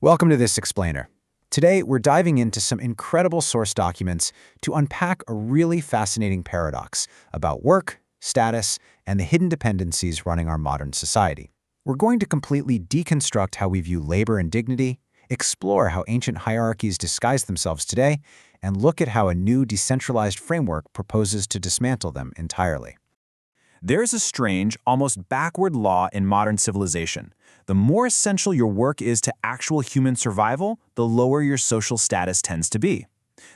Welcome to this explainer. Today, we're diving into some incredible source documents to unpack a really fascinating paradox about work, status, and the hidden dependencies running our modern society. We're going to completely deconstruct how we view labor and dignity, explore how ancient hierarchies disguise themselves today, and look at how a new decentralized framework proposes to dismantle them entirely. There's a strange, almost backward law in modern civilization. The more essential your work is to actual human survival, the lower your social status tends to be.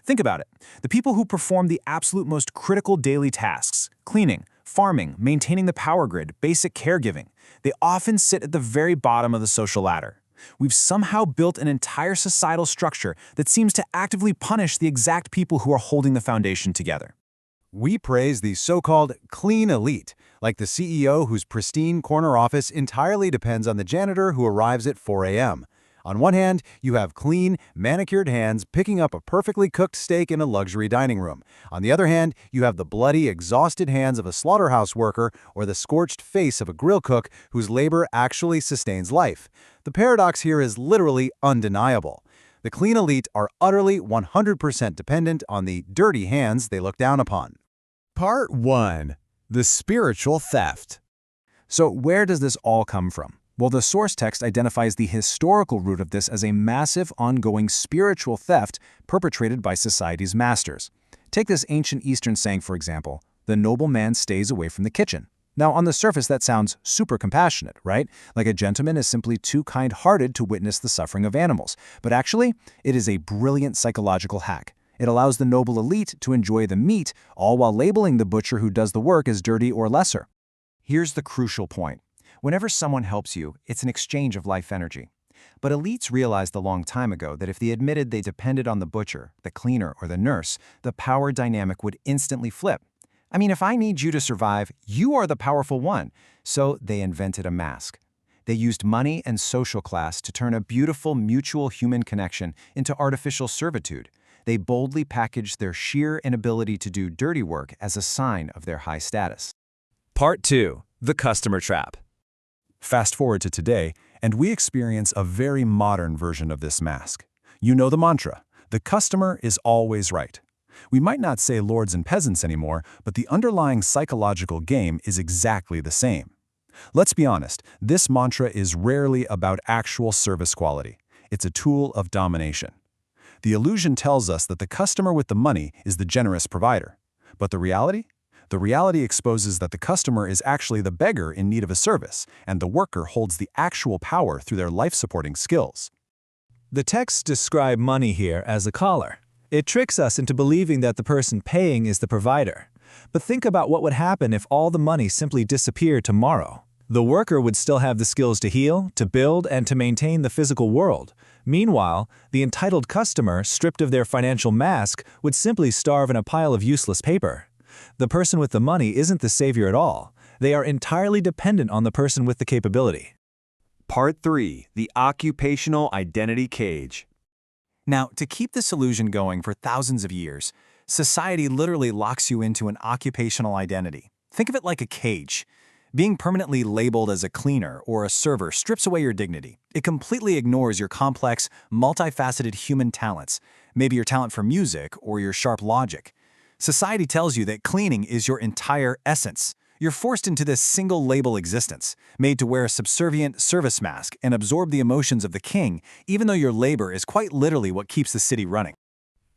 Think about it. The people who perform the absolute most critical daily tasks, cleaning, farming, maintaining the power grid, basic caregiving, they often sit at the very bottom of the social ladder. We've somehow built an entire societal structure that seems to actively punish the exact people who are holding the foundation together. We praise the so-called clean elite, like the CEO whose pristine corner office entirely depends on the janitor who arrives at 4 a.m. On one hand, you have clean, manicured hands picking up a perfectly cooked steak in a luxury dining room. On the other hand, you have the bloody, exhausted hands of a slaughterhouse worker or the scorched face of a grill cook whose labor actually sustains life. The paradox here is literally undeniable. The clean elite are utterly 100% dependent on the dirty hands they look down upon. Part 1. The Spiritual Theft. So where does this all come from? Well, the source text identifies the historical root of this as a massive, ongoing spiritual theft perpetrated by society's masters. Take this ancient Eastern saying, for example, "The noble man stays away from the kitchen." Now, on the surface, that sounds super compassionate, right? Like a gentleman is simply too kind-hearted to witness the suffering of animals. But actually, it is a brilliant psychological hack. It allows the noble elite to enjoy the meat, all while labeling the butcher who does the work as dirty or lesser. Here's the crucial point. Whenever someone helps you, it's an exchange of life energy. But elites realized a long time ago that if they admitted they depended on the butcher, the cleaner, or the nurse, the power dynamic would instantly flip. I mean, if I need you to survive, you are the powerful one. So they invented a mask. They used money and social class to turn a beautiful mutual human connection into artificial servitude. They boldly packaged their sheer inability to do dirty work as a sign of their high status. Part 2. The Customer Trap. Fast forward to today, and we experience a very modern version of this mask. You know the mantra, the customer is always right. We might not say lords and peasants anymore, but the underlying psychological game is exactly the same. Let's be honest, this mantra is rarely about actual service quality. It's a tool of domination. The illusion tells us that the customer with the money is the generous provider. But the reality? The reality exposes that the customer is actually the beggar in need of a service, and the worker holds the actual power through their life-supporting skills. The texts describe money here as a collar. It tricks us into believing that the person paying is the provider. But think about what would happen if all the money simply disappeared tomorrow. The worker would still have the skills to heal, to build, and to maintain the physical world. Meanwhile, the entitled customer, stripped of their financial mask, would simply starve in a pile of useless paper. The person with the money isn't the savior at all. They are entirely dependent on the person with the capability. Part 3. The Occupational Identity Cage. Now, to keep this illusion going for thousands of years, society literally locks you into an occupational identity. Think of it like a cage. Being permanently labeled as a cleaner or a server strips away your dignity. It completely ignores your complex, multifaceted human talents, maybe your talent for music or your sharp logic. Society tells you that cleaning is your entire essence. You're forced into this single label existence, made to wear a subservient service mask and absorb the emotions of the king, even though your labor is quite literally what keeps the city running.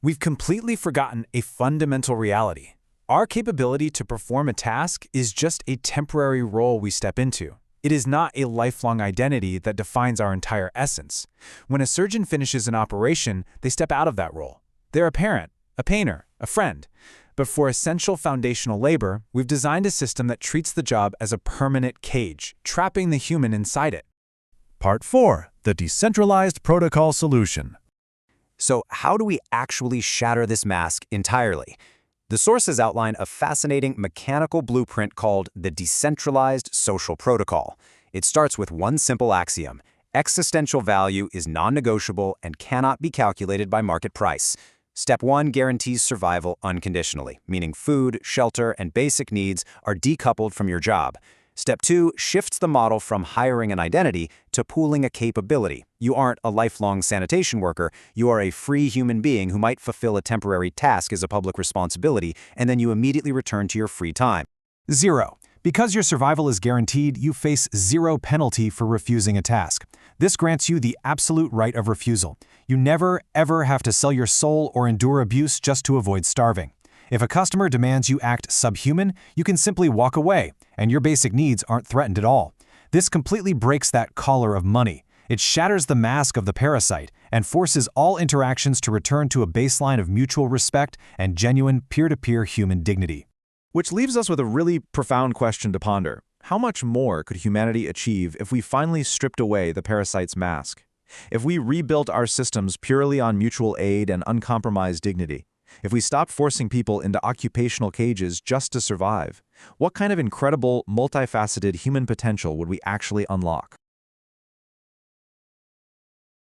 We've completely forgotten a fundamental reality. Our capability to perform a task is just a temporary role we step into. It is not a lifelong identity that defines our entire essence. When a surgeon finishes an operation, they step out of that role. They're a parent, a painter, a friend. But for essential foundational labor, we've designed a system that treats the job as a permanent cage, trapping the human inside it. Part 4. The Decentralized Protocol Solution. So how do we actually shatter this mask entirely? The sources outline a fascinating mechanical blueprint called the Decentralized Social Protocol. It starts with one simple axiom: existential value is non-negotiable and cannot be calculated by market price. Step 1 guarantees survival unconditionally, meaning food, shelter, and basic needs are decoupled from your job. Step 2 shifts the model from hiring an identity to pooling a capability. You aren't a lifelong sanitation worker, you are a free human being who might fulfill a temporary task as a public responsibility, and then you immediately return to your free time. 0. Because your survival is guaranteed, you face 0 penalty for refusing a task. This grants you the absolute right of refusal. You never, ever have to sell your soul or endure abuse just to avoid starving. If a customer demands you act subhuman, you can simply walk away, and your basic needs aren't threatened at all. This completely breaks that collar of money. It shatters the mask of the parasite and forces all interactions to return to a baseline of mutual respect and genuine peer-to-peer human dignity. Which leaves us with a really profound question to ponder. How much more could humanity achieve if we finally stripped away the parasite's mask? If we rebuilt our systems purely on mutual aid and uncompromised dignity? If we stopped forcing people into occupational cages just to survive? What kind of incredible, multifaceted human potential would we actually unlock?